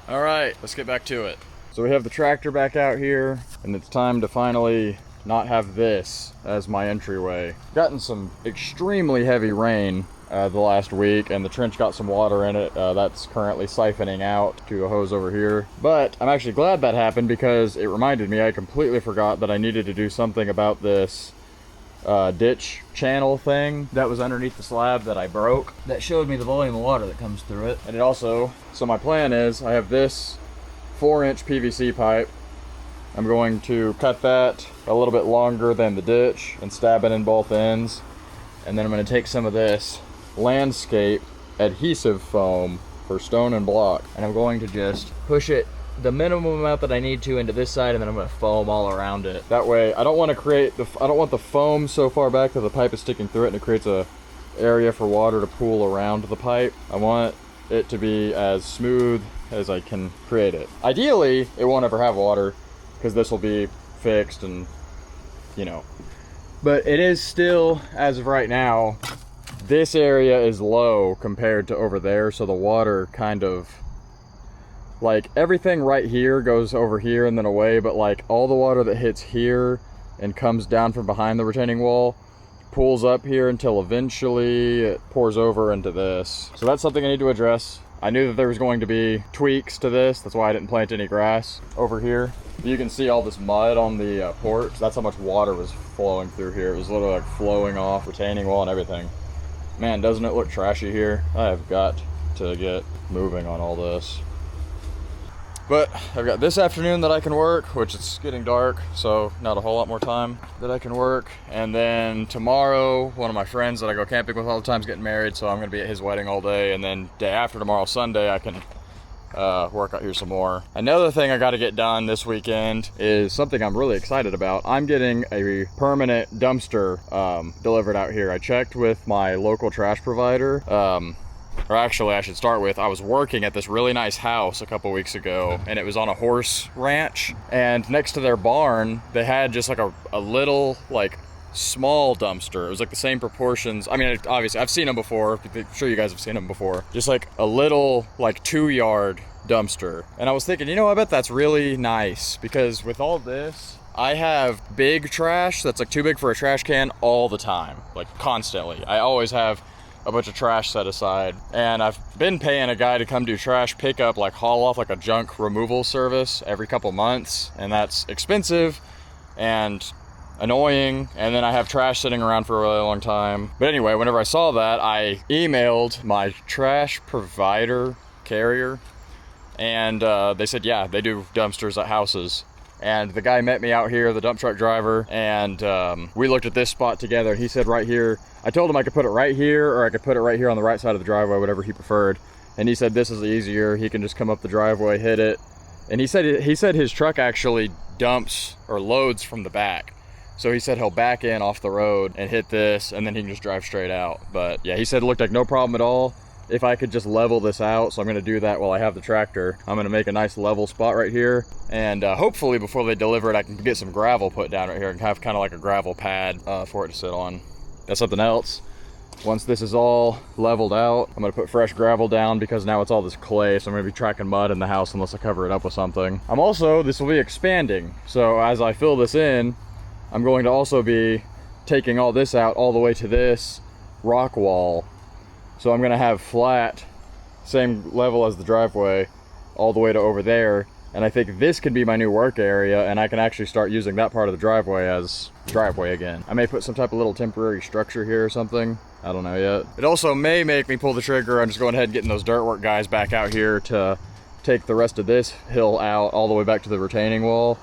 All right, let's get back to it. So we have the tractor back out here, and it's time to finally not have this as my entryway. Gotten some extremely heavy rain the last week, and the trench got some water in it. That's currently siphoning out to a hose over here. But I'm actually glad that happened because it reminded me, I completely forgot that I needed to do something about this ditch channel thing that was underneath the slab that I broke. That showed me the volume of water that comes through it. And it also, so my plan is, I have this 4-inch PVC pipe. I'm going to cut that a little bit longer than the ditch and stab it in both ends. And then I'm going to take some of this landscape adhesive foam for stone and block, and I'm going to just push it the minimum amount that I need to into this side, and then I'm going to foam all around it. That way, I don't want to create the, I don't want the foam so far back that the pipe is sticking through it and it creates a area for water to pool around the pipe. I want it to be as smooth as I can create it. Ideally, it won't ever have water because this will be fixed and, you know. But it is still, as of right now, this area is low compared to over there, so the water kind of, like, everything right here goes over here and then away, but like all the water that hits here and comes down from behind the retaining wall pools up here until eventually it pours over into this. So that's something I need to address. I knew that there was going to be tweaks to this. That's why I didn't plant any grass over here. You can see all this mud on the porch. That's how much water was flowing through here. It was literally like flowing off retaining wall and everything. Man, doesn't it look trashy here? I have got to get moving on all this. But I've got this afternoon that I can work, which it's getting dark, so not a whole lot more time that I can work. And then tomorrow, one of my friends that I go camping with all the time is getting married, so I'm gonna be at his wedding all day. And then day after tomorrow, Sunday, I can work out here some more. Another thing I gotta get done this weekend is something I'm really excited about. I'm getting a permanent dumpster delivered out here. I checked with my local trash provider. Or actually, I should start with, I was working at this really nice house a couple weeks ago, and it was on a horse ranch, and next to their barn, they had just like a little, like, small dumpster. It was like the same proportions. I mean, obviously, I've seen them before. I'm sure you guys have seen them before. Just like a little, like, 2-yard dumpster. And I was thinking, you know, I bet that's really nice, because with all this, I have big trash that's like too big for a trash can all the time, like constantly. I always have a bunch of trash set aside, and I've been paying a guy to come do trash pickup, like haul off like a junk removal service every couple months, and that's expensive and annoying, and then I have trash sitting around for a really long time. But anyway, whenever I saw that, I emailed my trash provider carrier, and they said, yeah, they do dumpsters at houses. And the guy met me out here, the dump truck driver, and we looked at this spot together. He said right here, I told him I could put it right here, or I could put it right here on the right side of the driveway, whatever he preferred. And he said this is easier. He can just come up the driveway, hit it. And he said his truck actually dumps or loads from the back. So he said he'll back in off the road and hit this, and then he can just drive straight out. But yeah, he said it looked like no problem at all if I could just level this out. So I'm gonna do that while I have the tractor. I'm gonna make a nice level spot right here, and hopefully before they deliver it, I can get some gravel put down right here and have kind of like a gravel pad for it to sit on. That's something else. Once this is all leveled out, I'm gonna put fresh gravel down because now it's all this clay, so I'm gonna be tracking mud in the house unless I cover it up with something. This will be expanding. So as I fill this in, I'm going to also be taking all this out all the way to this rock wall. So I'm gonna have flat, same level as the driveway, all the way to over there. And I think this could be my new work area, and I can actually start using that part of the driveway as driveway again. I may put some type of little temporary structure here or something. I don't know yet. It also may make me pull the trigger on just going ahead and getting those dirt work guys back out here to take the rest of this hill out all the way back to the retaining wall.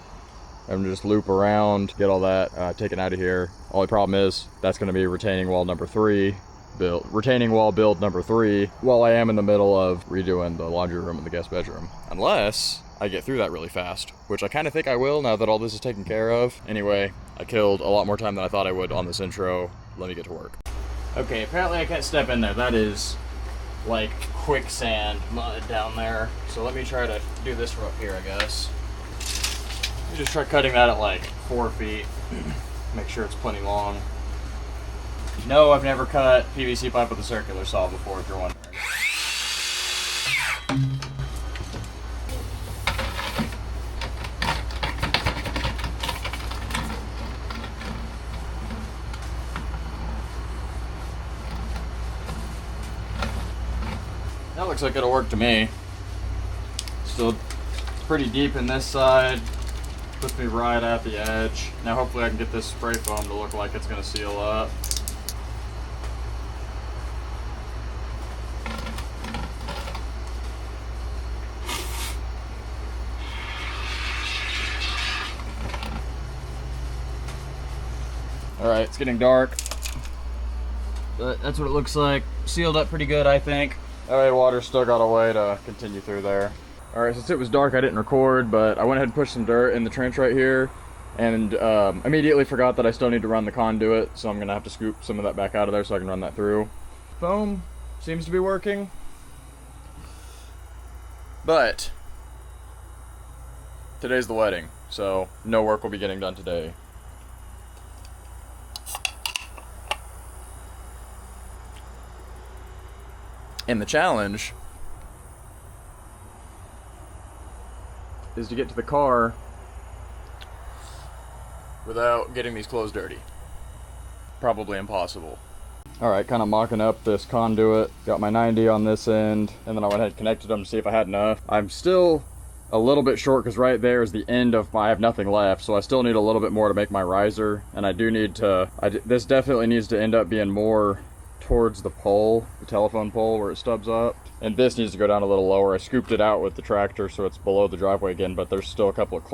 And just loop around, get all that taken out of here. Only problem is, that's gonna be retaining wall number 3. Retaining wall build number 3 while I am in the middle of redoing the laundry room and the guest bedroom. Unless I get through that really fast, which I kind of think I will now that all this is taken care of. Anyway, I killed a lot more time than I thought I would on this intro. Let me get to work. Okay, apparently I can't step in there. That is like quicksand mud down there. So let me try to do this from up here, I guess. Let me just try cutting that at like 4 feet. Make sure it's plenty long. No, I've never cut PVC pipe with a circular saw before, if you're wondering. looks like it'll work to me. Still pretty deep in this side. Puts me right at the edge. Now hopefully I can get this spray foam to look like it's gonna seal up. All right, it's getting dark, but that's what it looks like. Sealed up pretty good, I think. All right, water's still got a way to continue through there. All right, since it was dark, I didn't record, but I went ahead and pushed some dirt in the trench right here, and immediately forgot that I still need to run the conduit, so I'm gonna have to scoop some of that back out of there so I can run that through. Foam seems to be working, but today's the wedding, so no work will be getting done today. And the challenge is to get to the car without getting these clothes dirty. Probably impossible. Alright, kind of mocking up this conduit. Got my 90 on this end, and then I went ahead and connected them to see if I had enough. I'm still a little bit short because right there is the end of my, I have nothing left, so I still need a little bit more to make my riser, and I do need to, this definitely needs to end up being more towards the pole, the telephone pole where it stubs up, and this needs to go down a little lower. I scooped it out with the tractor so it's below the driveway again, but there's still a couple of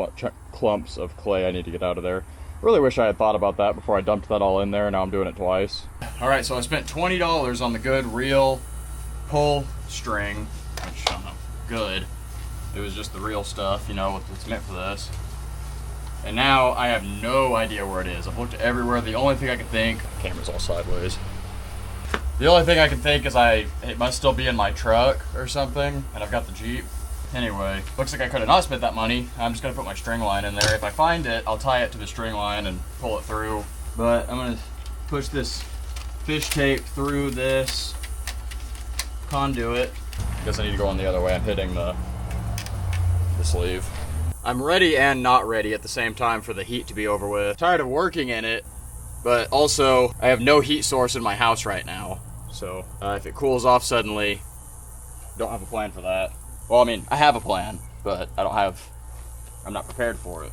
clumps of clay I need to get out of there. Really wish I had thought about that before I dumped that all in there. Now I'm doing it twice. All right, so I spent $20 on the good real pull string, which I don't know, good. It was just the real stuff, you know, what's meant for this. And now I have no idea where it is. I've looked everywhere. The only thing I can think, the camera's all sideways. The only thing I can think is it must still be in my truck or something, and I've got the Jeep. Anyway, looks like I could have not spent that money. I'm just gonna put my string line in there. If I find it, I'll tie it to the string line and pull it through. But I'm gonna push this fish tape through this conduit. Guess I need to go on the other way. I'm hitting the sleeve. I'm ready and not ready at the same time for the heat to be over with. Tired of working in it, but also I have no heat source in my house right now. So if it cools off suddenly, don't have a plan for that. Well, I mean, I have a plan, but I'm not prepared for it.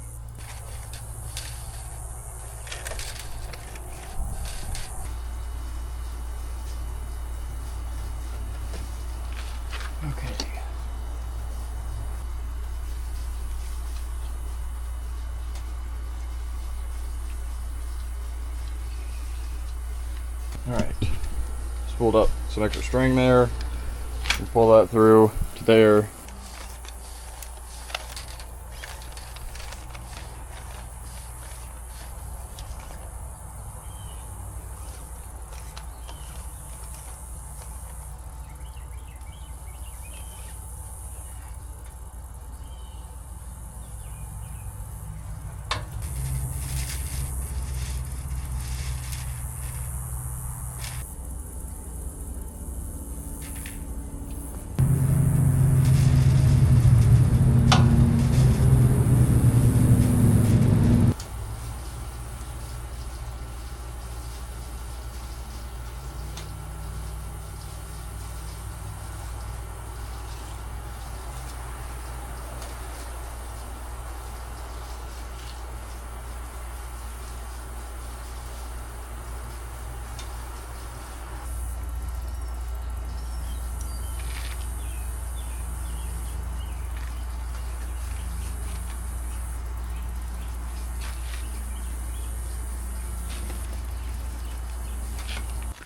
Okay. All right. Pulled up some extra string there, and pull that through to there.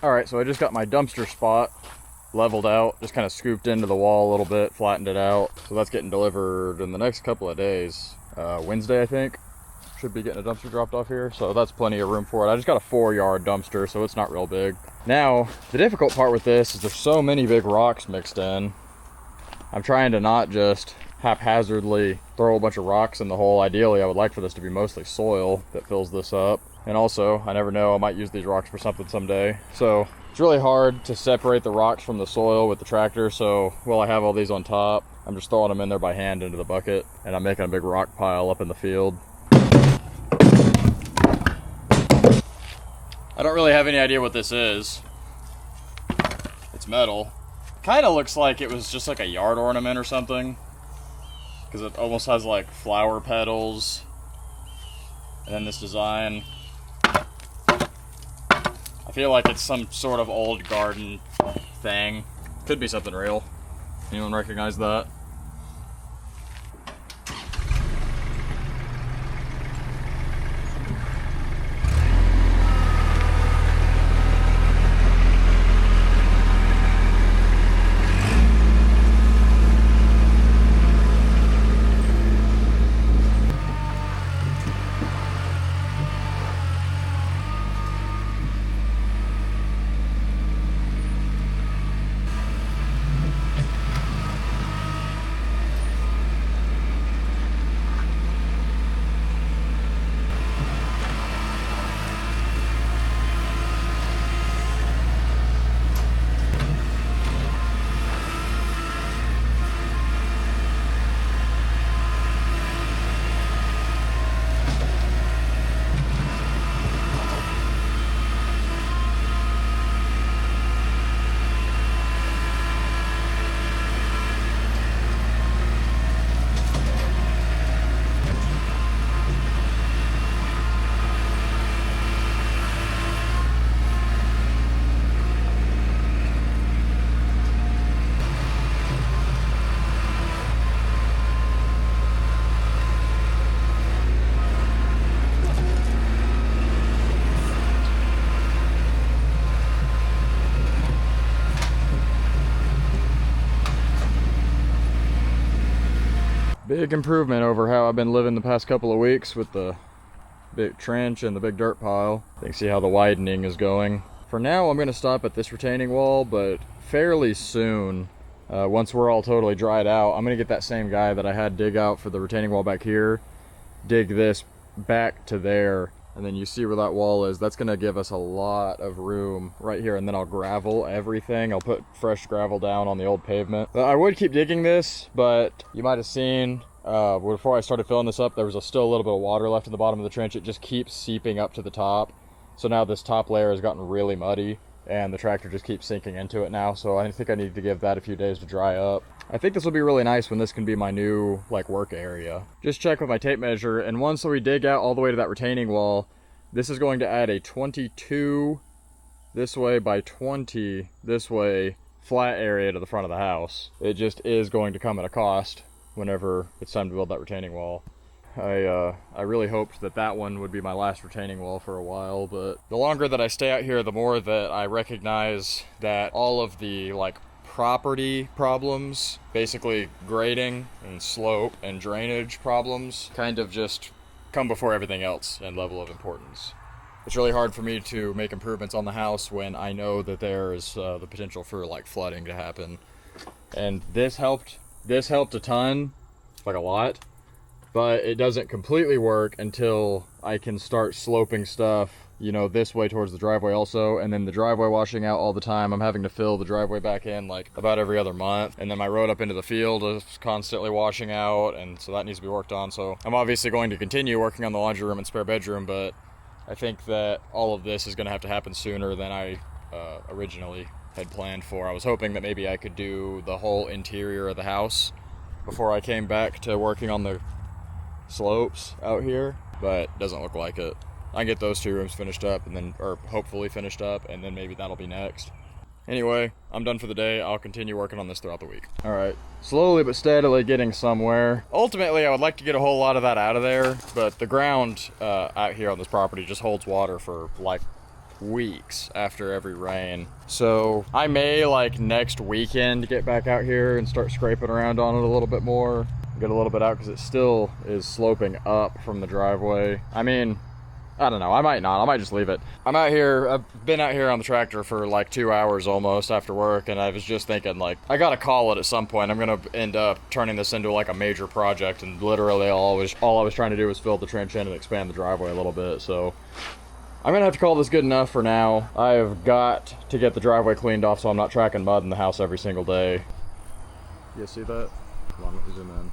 All right, so I just got my dumpster spot leveled out, just kind of scooped into the wall a little bit, flattened it out. So that's getting delivered in the next couple of days. Wednesday, I think, should be getting a dumpster dropped off here. So that's plenty of room for it. I just got a 4-yard dumpster, so it's not real big. Now, the difficult part with this is there's so many big rocks mixed in. I'm trying to not just haphazardly throw a bunch of rocks in the hole. Ideally, I would like for this to be mostly soil that fills this up. And also, I never know, I might use these rocks for something someday. So it's really hard to separate the rocks from the soil with the tractor. So while I have all these on top, I'm just throwing them in there by hand into the bucket, and I'm making a big rock pile up in the field. I don't really have any idea what this is. It's metal. Kind of looks like it was just like a yard ornament or something, because it almost has like flower petals. And then this design, I feel like it's some sort of old garden thing. Could be something real. Anyone recognize that? Big improvement over how I've been living the past couple of weeks with the big trench and the big dirt pile. You can see how the widening is going. For now, I'm going to stop at this retaining wall, but fairly soon, once we're all totally dried out, I'm going to get that same guy that I had dig out for the retaining wall back here, dig this back to there, and then you see where that wall is. That's going to give us a lot of room right here, and then I'll gravel everything. I'll put fresh gravel down on the old pavement. I would keep digging this, but you might have seen before I started filling this up, there was still a little bit of water left in the bottom of the trench. It just keeps seeping up to the top. So now this top layer has gotten really muddy, and the tractor just keeps sinking into it now. So I think I need to give that a few days to dry up. I think this will be really nice when this can be my new work area. Just check with my tape measure, and once we dig out all the way to that retaining wall, this is going to add a 22 this way by 20 this way flat area to the front of the house. It just is going to come at a cost whenever it's time to build that retaining wall. I really hoped that that one would be my last retaining wall for a while, but the longer that I stay out here, the more that I recognize that all of the property problems, basically grading and slope and drainage problems, kind of just come before everything else in level of importance. It's really hard for me to make improvements on the house when I know that there's the potential for flooding to happen. And this helped a ton, a lot, but it doesn't completely work until I can start sloping stuff, this way towards the driveway also, and then the driveway washing out all the time. I'm having to fill the driveway back in about every other month, and then my road up into the field is constantly washing out, and so that needs to be worked on. So I'm obviously going to continue working on the laundry room and spare bedroom, but I think that all of this is going to have to happen sooner than I originally had planned for. I was hoping that maybe I could do the whole interior of the house before I came back to working on the slopes out here, but doesn't look like it. I can get those two rooms finished up, or hopefully finished up, and then maybe that'll be next. Anyway, I'm done for the day. I'll continue working on this throughout the week. All right, slowly but steadily getting somewhere. Ultimately, I would like to get a whole lot of that out of there, but the ground out here on this property just holds water for weeks after every rain. So I may next weekend get back out here and start scraping around on it a little bit more, get a little bit out, because it still is sloping up from the driveway. I mean, I don't know, I might not, I might just leave it. I've been out here on the tractor for 2 hours almost after work, and I was just thinking I gotta call it at some point. I'm gonna end up turning this into a major project, and literally all I was trying to do was fill the trench in and expand the driveway a little bit. So I'm gonna have to call this good enough for now. I have got to get the driveway cleaned off so I'm not tracking mud in the house every single day. You see that? Come on, let me zoom in.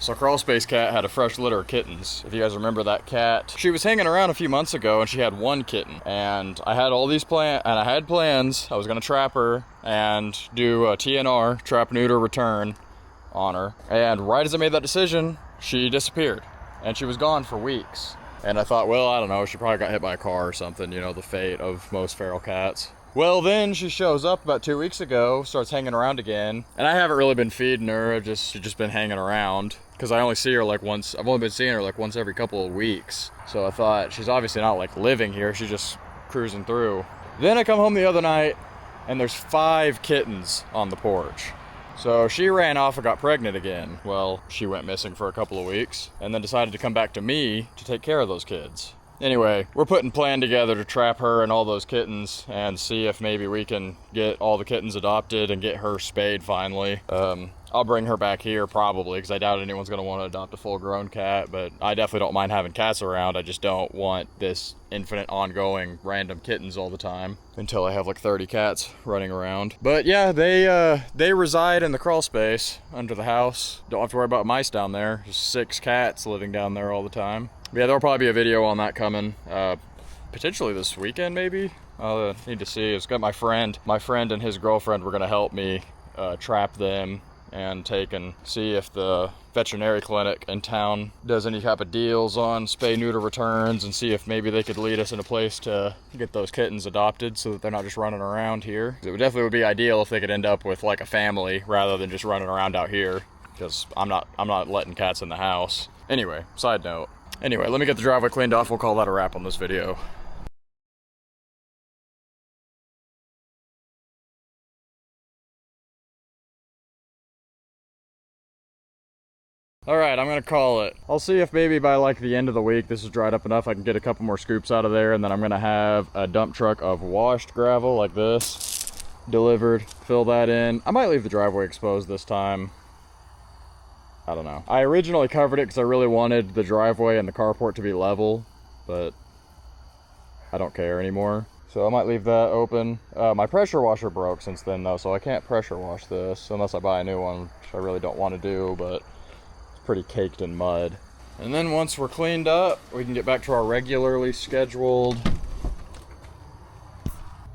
So Crawl Space Cat had a fresh litter of kittens. If you guys remember that cat, she was hanging around a few months ago and she had one kitten. And I had all these plans, and I had plans. I was gonna trap her and do a TNR, trap, neuter, return on her. And right as I made that decision, she disappeared. And she was gone for weeks. And I thought, well, I don't know, she probably got hit by a car or something, you know, the fate of most feral cats. Well, then she shows up about 2 weeks ago, starts hanging around again. And I haven't really been feeding her, she's just been hanging around. Because I only see her like once, I've only been seeing her like once every couple of weeks. So I thought, she's obviously not like living here, she's just cruising through. Then I come home the other night, and there's 5 kittens on the porch. So she ran off and got pregnant again. Well, she went missing for a couple of weeks and then decided to come back to me to take care of those kids. Anyway, we're putting a plan together to trap her and all those kittens and see if maybe we can get all the kittens adopted and get her spayed finally. I'll bring her back here probably, because I doubt anyone's going to want to adopt a full-grown cat, but I definitely don't mind having cats around. I just don't want this infinite ongoing random kittens all the time until I have like 30 cats running around. But yeah, they reside in the crawl space under the house. Don't have to worry about mice down there. Just 6 cats living down there all the time. Yeah, there'll probably be a video on that coming, potentially this weekend maybe. I'll need to see. It's got my friend and his girlfriend were going to help me trap them and take and see if the veterinary clinic in town does any type of deals on spay neuter returns, and see if maybe they could lead us in a place to get those kittens adopted so that they're not just running around here. It would definitely be ideal if they could end up with like a family rather than just running around out here, because I'm not letting cats in the house. Anyway, side note. Anyway, let me get the driveway cleaned off. We'll call that a wrap on this video. Alright, I'm gonna call it. I'll see if maybe by like the end of the week this is dried up enough I can get a couple more scoops out of there, and then I'm gonna have a dump truck of washed gravel like this delivered, fill that in. I might leave the driveway exposed this time. I don't know. I originally covered it because I really wanted the driveway and the carport to be level, but I don't care anymore. So I might leave that open. My pressure washer broke since then though, so I can't pressure wash this unless I buy a new one, which I really don't want to do, but pretty caked in mud. And then once we're cleaned up, we can get back to our regularly scheduled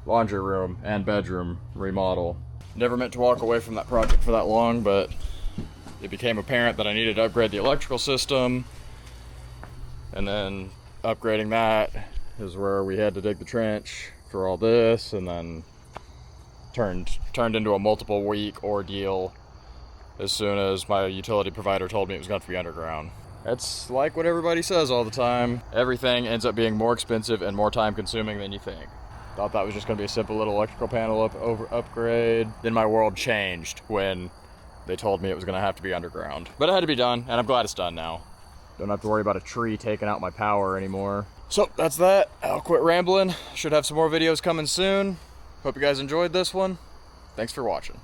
laundry room and bedroom remodel. Never meant to walk away from that project for that long, but it became apparent that I needed to upgrade the electrical system, and then upgrading that is where we had to dig the trench for all this, and then turned into a multiple week ordeal as soon as my utility provider told me it was going to be underground. It's like what everybody says all the time. Everything ends up being more expensive and more time consuming than you think. Thought that was just going to be a simple little electrical panel upgrade. Then my world changed when they told me it was going to have to be underground. But it had to be done, and I'm glad it's done now. Don't have to worry about a tree taking out my power anymore. So that's that. I'll quit rambling. Should have some more videos coming soon. Hope you guys enjoyed this one. Thanks for watching.